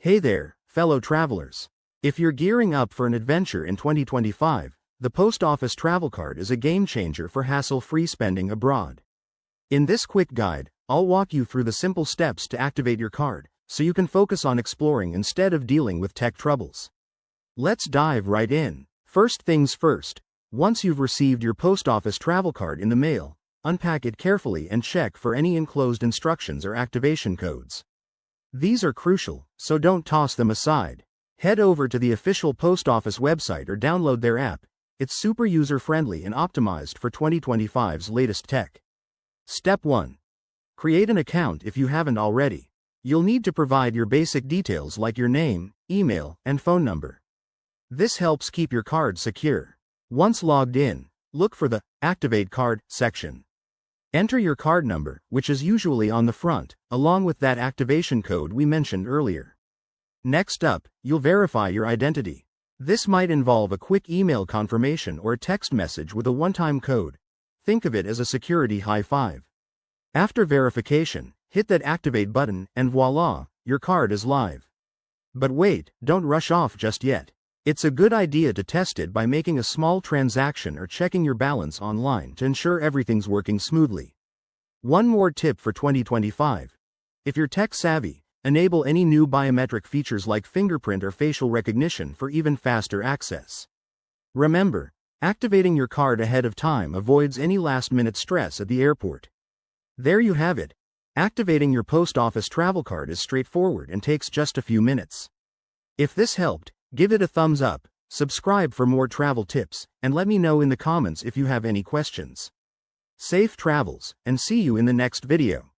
Hey there, fellow travelers. If you're gearing up for an adventure in 2025, the Post Office Travel Card is a game changer for hassle-free spending abroad. In this quick guide, I'll walk you through the simple steps to activate your card, so you can focus on exploring instead of dealing with tech troubles. Let's dive right in. First things first, once you've received your Post Office Travel Card in the mail, unpack it carefully and check for any enclosed instructions or activation codes. These are crucial, so don't toss them aside. Head over to the official Post Office website or download their app. It's super user-friendly and optimized for 2025's latest tech. Step 1. Create an account if you haven't already. You'll need to provide your basic details like your name, email, and phone number. This helps keep your card secure. Once logged in, look for the Activate Card section. Enter your card number, which is usually on the front, along with that activation code we mentioned earlier. Next up, you'll verify your identity. This might involve a quick email confirmation or a text message with a one-time code. Think of it as a security high five. After verification, hit that Activate button and voila, your card is live. But wait, don't rush off just yet. It's a good idea to test it by making a small transaction or checking your balance online to ensure everything's working smoothly. One more tip for 2025. If you're tech-savvy, enable any new biometric features like fingerprint or facial recognition for even faster access. Remember, activating your card ahead of time avoids any last-minute stress at the airport. There you have it. Activating your Post Office Travel Card is straightforward and takes just a few minutes. If this helped, give it a thumbs up, subscribe for more travel tips, and let me know in the comments if you have any questions. Safe travels, and see you in the next video.